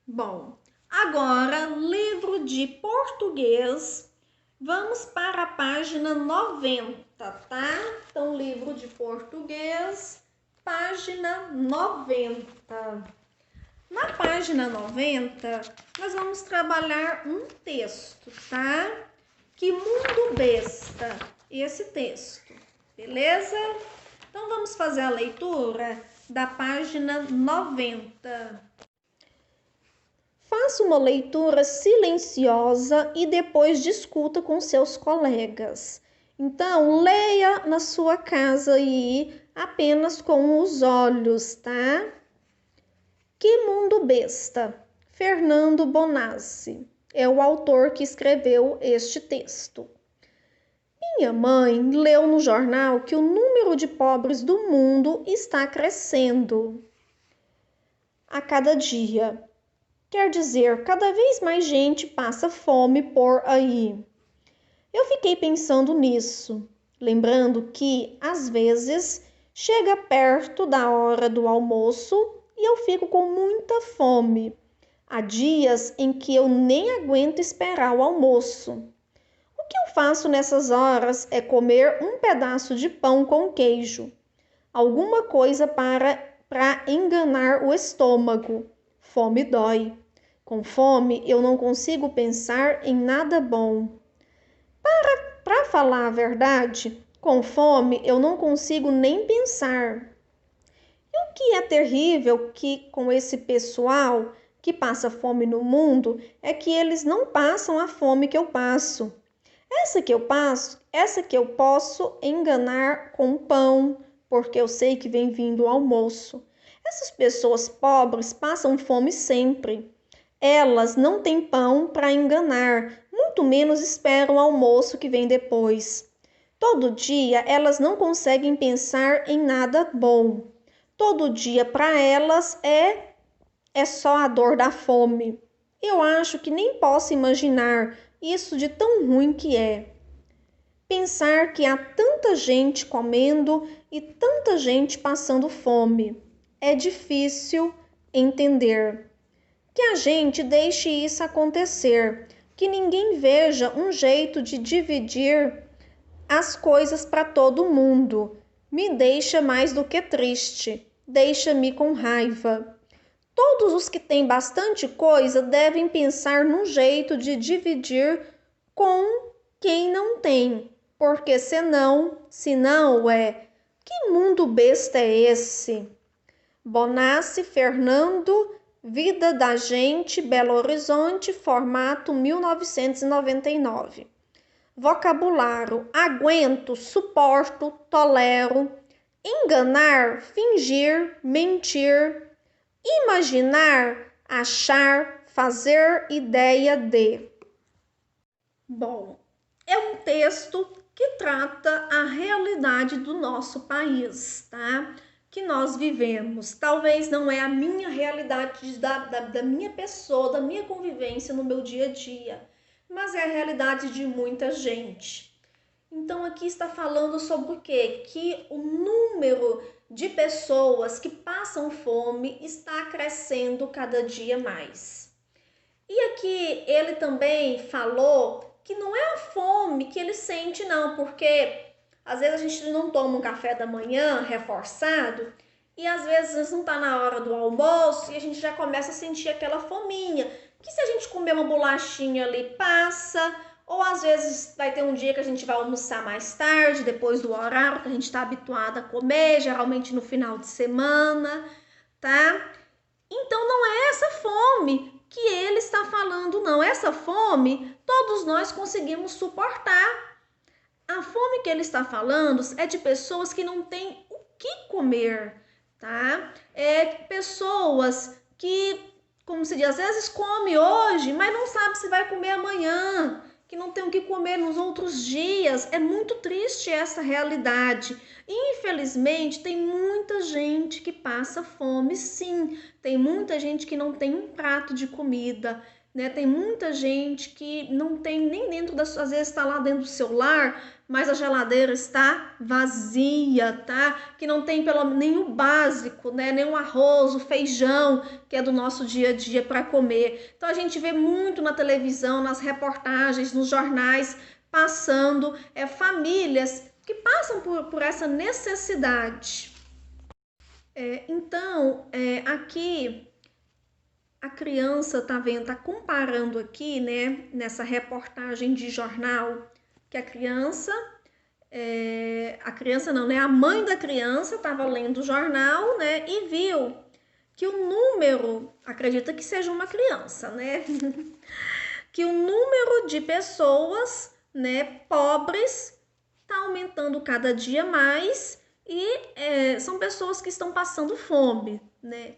Bom, agora, livro de português, vamos para a página 90, tá? Então, livro de português, página 90. Na página 90, nós vamos trabalhar um texto, tá? Que mundo besta, esse texto, beleza? Então, vamos fazer a leitura da página 90. Faça uma leitura silenciosa e depois discuta com seus colegas. Então, leia na sua casa aí apenas com os olhos, tá? Que mundo besta! Fernando Bonassi é o autor que escreveu este texto. Minha mãe leu no jornal que o número de pobres do mundo está crescendo a cada dia. Quer dizer, cada vez mais gente passa fome por aí. Eu fiquei pensando nisso, lembrando que, às vezes, chega perto da hora do almoço e eu fico com muita fome. Há dias em que eu nem aguento esperar o almoço. O que eu faço nessas horas é comer um pedaço de pão com queijo, alguma coisa para enganar o estômago. Fome dói. Com fome, eu não consigo pensar em nada bom. Para falar a verdade, com fome, eu não consigo nem pensar. E o que é terrível que com esse pessoal que passa fome no mundo é que eles não passam a fome que eu passo. Essa que eu posso enganar com pão, porque eu sei que vem vindo o almoço. Essas pessoas pobres passam fome sempre. Elas não têm pão para enganar, muito menos esperam o almoço que vem depois. Todo dia elas não conseguem pensar em nada bom. Todo dia para elas é só a dor da fome. Eu acho que nem posso imaginar isso de tão ruim que é. Pensar que há tanta gente comendo e tanta gente passando fome. É difícil entender. Que a gente deixe isso acontecer, que ninguém veja um jeito de dividir as coisas para todo mundo. Me deixa mais do que triste, deixa-me com raiva. Todos os que têm bastante coisa devem pensar num jeito de dividir com quem não tem, porque senão, que mundo besta é esse? Bonassi, Fernando, Vida da Gente, Belo Horizonte, formato 1999. Vocabulário: aguento, suporto, tolero, enganar, fingir, mentir, imaginar, achar, fazer ideia de. Bom, é um texto que trata a realidade do nosso país, tá? Que nós vivemos. Talvez não é a minha realidade da minha pessoa, da minha convivência no meu dia a dia, mas é a realidade de muita gente. Então aqui está falando sobre o quê? Que o número de pessoas que passam fome está crescendo cada dia mais. E aqui ele também falou que não é a fome que ele sente não, porque às vezes a gente não toma um café da manhã reforçado e às vezes não está na hora do almoço e a gente já começa a sentir aquela fominha. Que se a gente comer uma bolachinha ali passa, ou às vezes vai ter um dia que a gente vai almoçar mais tarde, depois do horário que a gente está habituado a comer, geralmente no final de semana, tá? Então não é essa fome que ele está falando, não. Essa fome todos nós conseguimos suportar. A fome que ele está falando é de pessoas que não têm o que comer, tá? É pessoas que, como se diz, às vezes come hoje, mas não sabe se vai comer amanhã, que não tem o que comer nos outros dias. É muito triste essa realidade. Infelizmente, tem muita gente que passa fome, sim. Tem muita gente que não tem um prato de comida, né? Tem muita gente que não tem nem dentro da sua, às vezes está lá dentro do seu lar, mas a geladeira está vazia, tá? Que não tem pelo menos nem o básico, né? Nem o arroz, o feijão, que é do nosso dia a dia para comer. Então a gente vê muito na televisão, nas reportagens, nos jornais, passando famílias que passam por essa necessidade. Então, aqui a criança tá vendo, tá comparando aqui, né, nessa reportagem de jornal, que a criança não, né, a mãe da criança estava lendo o jornal, né, e viu que o número, acredita que seja uma criança, né, que o número de pessoas, né, pobres está aumentando cada dia mais e são pessoas que estão passando fome, né?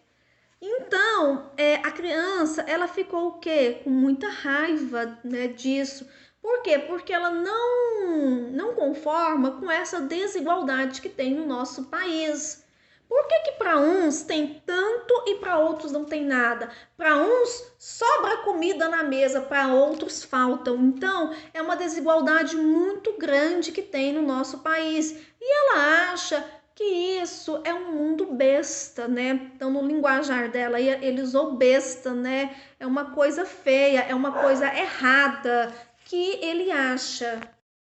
Então, a criança, ela ficou o quê? Com muita raiva, né, disso. Por quê? Porque ela não conforma com essa desigualdade que tem no nosso país. Por que para uns tem tanto e para outros não tem nada? Para uns sobra comida na mesa, para outros faltam. Então, é uma desigualdade muito grande que tem no nosso país. E ela acha que isso é um mundo besta, né? Então, no linguajar dela, ele usou besta, né? É uma coisa feia, é uma coisa errada que ele acha.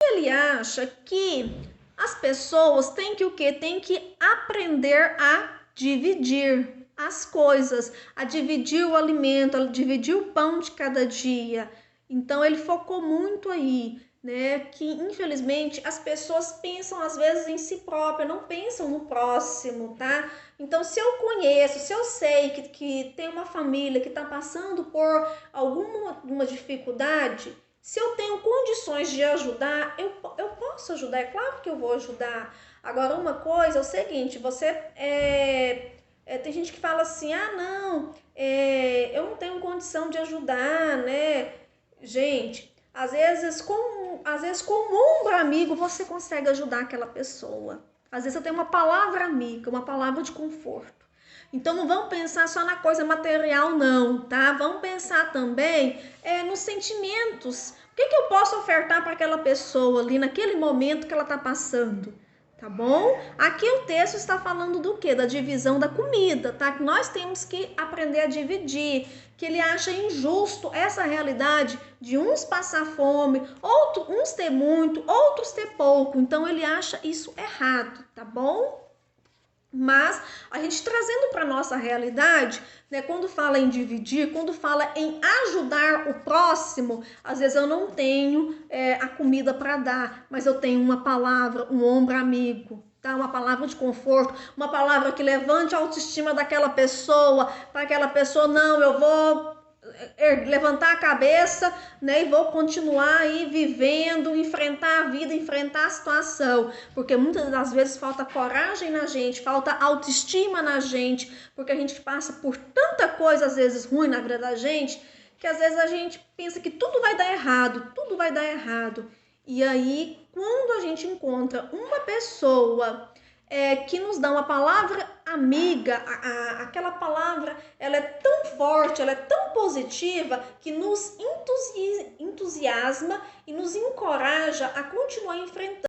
Ele acha que as pessoas têm que o quê? Tem que aprender a dividir as coisas, a dividir o alimento, a dividir o pão de cada dia. Então ele focou muito aí, né? Que infelizmente as pessoas pensam às vezes em si própria, não pensam no próximo, tá? Então se eu conheço, se eu sei que tem uma família que está passando por alguma dificuldade, se eu tenho condições de ajudar, eu posso ajudar, é claro que eu vou ajudar. Agora, uma coisa é o seguinte, tem gente que fala assim, não, eu não tenho condição de ajudar, né? Gente, às vezes com um ombro amigo você consegue ajudar aquela pessoa. Às vezes você tem uma palavra amiga, uma palavra de conforto. Então não vamos pensar só na coisa material não, tá? Vamos pensar também nos sentimentos. O que eu posso ofertar para aquela pessoa ali naquele momento que ela está passando? Tá bom? Aqui o texto está falando do quê? Da divisão da comida, tá? Que nós temos que aprender a dividir, que ele acha injusto essa realidade de uns passar fome, uns ter muito, outros ter pouco. Então ele acha isso errado, tá bom? Mas a gente trazendo para nossa realidade, né, quando fala em dividir, quando fala em ajudar o próximo, às vezes eu não tenho a comida para dar, mas eu tenho uma palavra, um ombro amigo, tá? Uma palavra de conforto, uma palavra que levante a autoestima daquela pessoa, para aquela pessoa, não, eu vou levantar a cabeça, né, e vou continuar aí vivendo, enfrentar a vida, enfrentar a situação, porque muitas das vezes falta coragem na gente, falta autoestima na gente, porque a gente passa por tanta coisa às vezes ruim na vida da gente, que às vezes a gente pensa que tudo vai dar errado, e aí quando a gente encontra uma pessoa que nos dá uma palavra amiga, aquela palavra, ela é tão forte, ela é tão positiva, que nos entusiasma e nos encoraja a continuar enfrentando.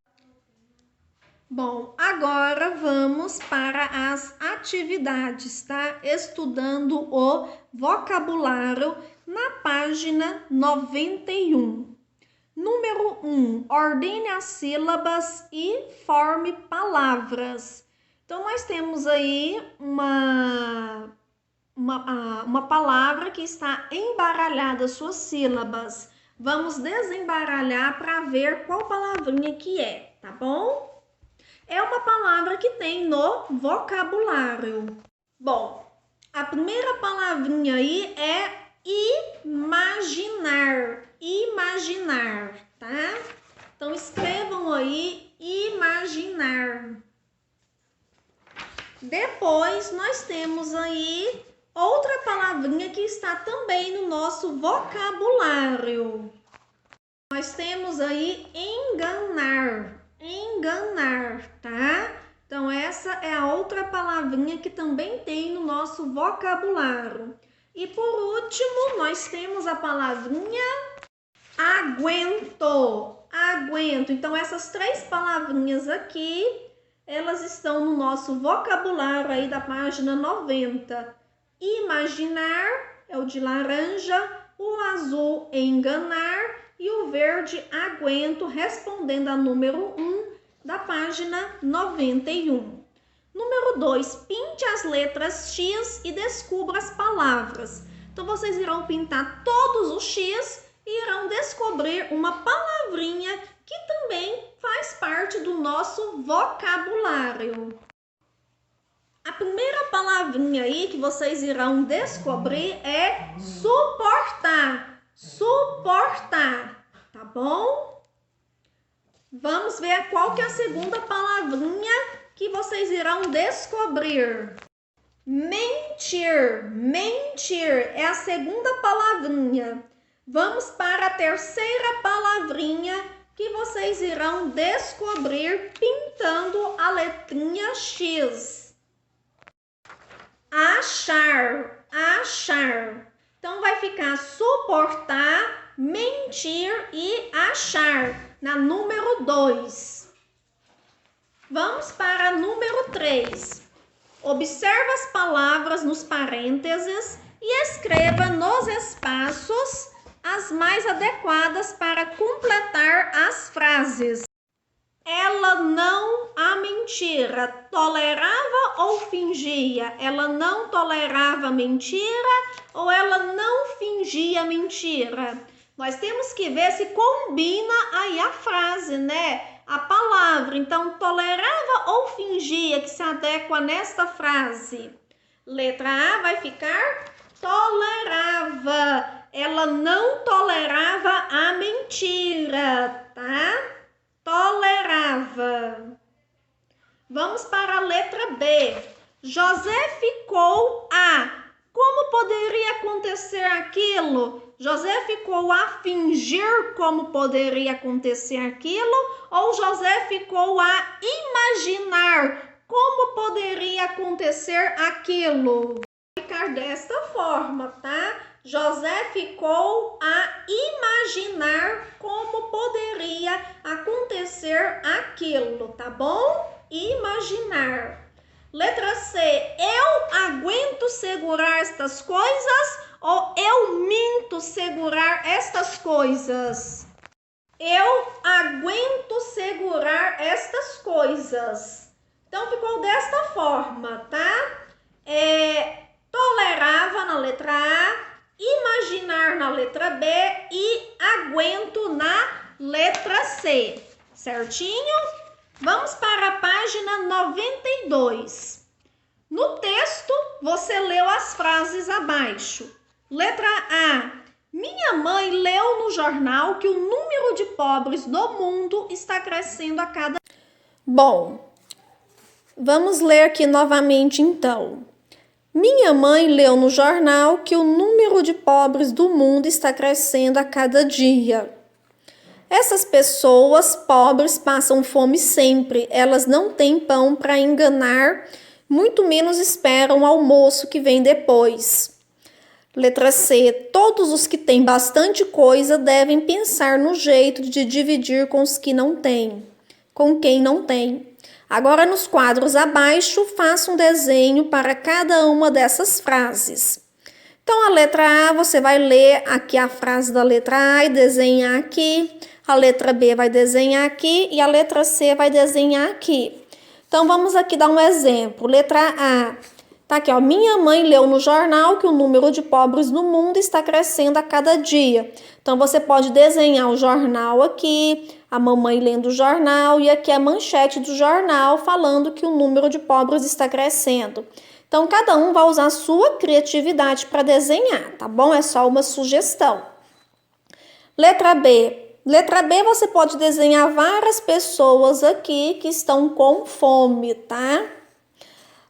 Bom, agora vamos para as atividades, tá? Estudando o vocabulário na página 91. Número 1, ordene as sílabas e forme palavras. Então, nós temos aí uma palavra que está embaralhada, suas sílabas. Vamos desembaralhar para ver qual palavrinha que é, tá bom? É uma palavra que tem no vocabulário. Bom, a primeira palavrinha aí é imaginar, tá? Então escrevam aí imaginar. Depois nós temos aí outra palavrinha que está também no nosso vocabulário. Nós temos aí enganar, tá? Então essa é a outra palavrinha que também tem no nosso vocabulário. E por último, nós temos a palavrinha aguento. aguento. Então, essas 3 palavrinhas aqui, elas estão no nosso vocabulário aí da página 90. Imaginar é o de laranja, o azul enganar e o verde aguento, respondendo a número 1 da página 91. Número 2, pinte as letras X e descubra as palavras. Então, vocês irão pintar todos os X e irão descobrir uma palavrinha que também faz parte do nosso vocabulário. A primeira palavrinha aí que vocês irão descobrir é suportar. Suportar, tá bom? Vamos ver qual que é a segunda palavrinha que vocês irão descobrir. Mentir. Mentir é a segunda palavrinha. Vamos para a terceira palavrinha que vocês irão descobrir pintando a letrinha X. Achar. Achar. Então, vai ficar suportar, mentir e achar na número 2. Vamos para a número 3. Observe as palavras nos parênteses e escreva nos espaços as mais adequadas para completar as frases. Ela não a mentira, tolerava ou fingia? Ela não tolerava mentira ou ela não fingia mentira? Nós temos que ver se combina aí a frase, né? A palavra. Então, tolerava ou fingia que se adequa nesta frase? Letra A vai ficar tolerava. Ela não tolerava a mentira, tá? Tolerava. Vamos para a letra B. José ficou a. Como poderia acontecer aquilo? José ficou a fingir como poderia acontecer aquilo? Ou José ficou a imaginar como poderia acontecer aquilo? Vai ficar desta forma, tá? José ficou a imaginar como poderia acontecer aquilo, tá bom? Imaginar. Letra C. Eu aguento segurar estas coisas ou eu minto segurar estas coisas? Eu aguento segurar estas coisas. Então, ficou desta forma, tá? Tolerava na letra A, imaginar na letra B e aguento na letra C. Certinho? Vamos para a página 92. No texto, você leu as frases abaixo. Letra A. Minha mãe leu no jornal que o número de pobres do mundo está crescendo a cada... Bom, vamos ler aqui novamente então. Minha mãe leu no jornal que o número de pobres do mundo está crescendo a cada dia. Essas pessoas pobres passam fome sempre, elas não têm pão para enganar, muito menos esperam o almoço que vem depois. Letra C. Todos os que têm bastante coisa devem pensar no jeito de dividir com os que não têm, com quem não tem. Agora, nos quadros abaixo, faça um desenho para cada uma dessas frases. Então, a letra A, você vai ler aqui a frase da letra A e desenhar aqui. A letra B vai desenhar aqui e a letra C vai desenhar aqui. Então, vamos aqui dar um exemplo. Letra A. Tá aqui, ó. Minha mãe leu no jornal que o número de pobres no mundo está crescendo a cada dia. Então, você pode desenhar o jornal aqui, a mamãe lendo o jornal e aqui a manchete do jornal falando que o número de pobres está crescendo. Então, cada um vai usar a sua criatividade para desenhar, tá bom? É só uma sugestão. Letra B. Letra B, você pode desenhar várias pessoas aqui que estão com fome, tá?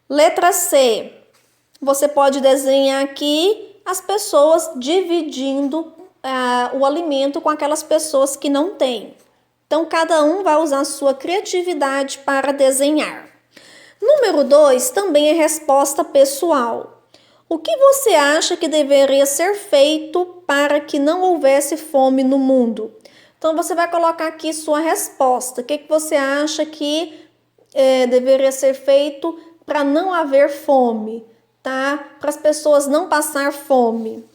Letra C. Você pode desenhar aqui as pessoas dividindo o alimento com aquelas pessoas que não têm. Então, cada um vai usar a sua criatividade para desenhar. Número 2 também é resposta pessoal. O que você acha que deveria ser feito para que não houvesse fome no mundo? Então, você vai colocar aqui sua resposta. O que você acha que deveria ser feito para não haver fome, tá? Para as pessoas não passar fome.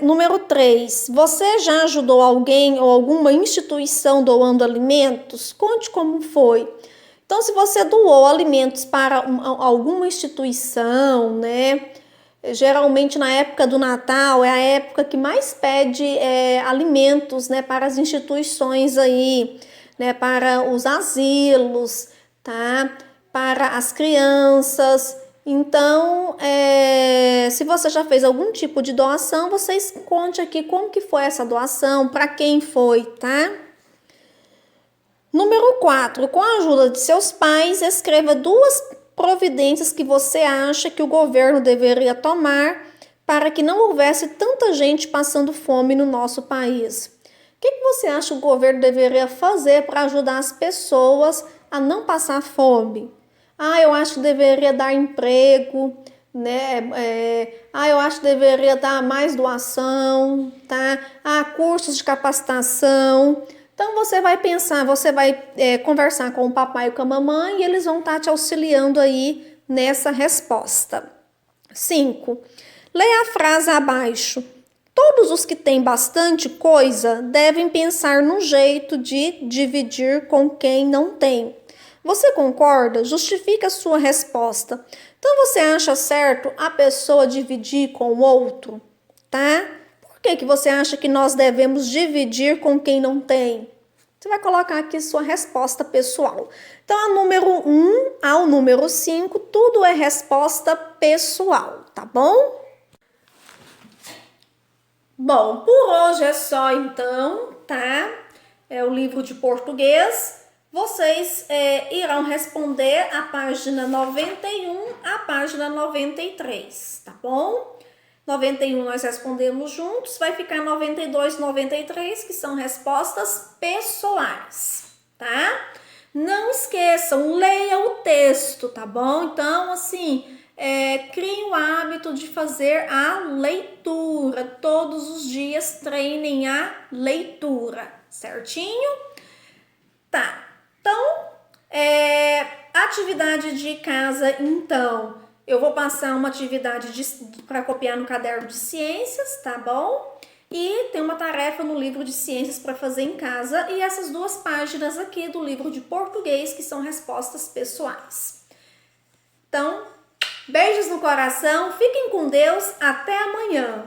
Número 3. Você já ajudou alguém ou alguma instituição doando alimentos? Conte como foi. Então, se você doou alimentos para alguma instituição, né? Geralmente na época do Natal é a época que mais pede alimentos, né, para as instituições aí, né, para os asilos, tá? Para as crianças. Então, se você já fez algum tipo de doação, vocês conte aqui como que foi essa doação, para quem foi, tá? Número 4. Com a ajuda de seus pais, escreva 2 providências que você acha que o governo deveria tomar para que não houvesse tanta gente passando fome no nosso país. O que você acha que o governo deveria fazer para ajudar as pessoas a não passar fome? Eu acho que deveria dar emprego, né? Eu acho que deveria dar mais doação, tá? Cursos de capacitação. Então, você vai pensar, você vai conversar com o papai e com a mamãe e eles vão estar te auxiliando aí nessa resposta. 5. Leia a frase abaixo. Todos os que têm bastante coisa devem pensar no jeito de dividir com quem não tem. Você concorda? Justifique a sua resposta. Então, você acha certo a pessoa dividir com o outro, tá? Por que você acha que nós devemos dividir com quem não tem? Você vai colocar aqui sua resposta pessoal. Então, a número 1 ao número 5, tudo é resposta pessoal, tá bom? Bom, por hoje é só então, tá? É o livro de português. Vocês irão responder a página 91 à página 93, tá bom? 91 nós respondemos juntos, vai ficar 92 e 93, que são respostas pessoais, tá? Não esqueçam, leia o texto, tá bom? Então, assim, crie o hábito de fazer a leitura. Todos os dias treinem a leitura, certinho? Tá, então, atividade de casa, então, eu vou passar uma atividade para copiar no caderno de ciências, tá bom? E tem uma tarefa no livro de ciências para fazer em casa e essas 2 páginas aqui do livro de português, que são respostas pessoais. Então, beijos no coração, fiquem com Deus, até amanhã!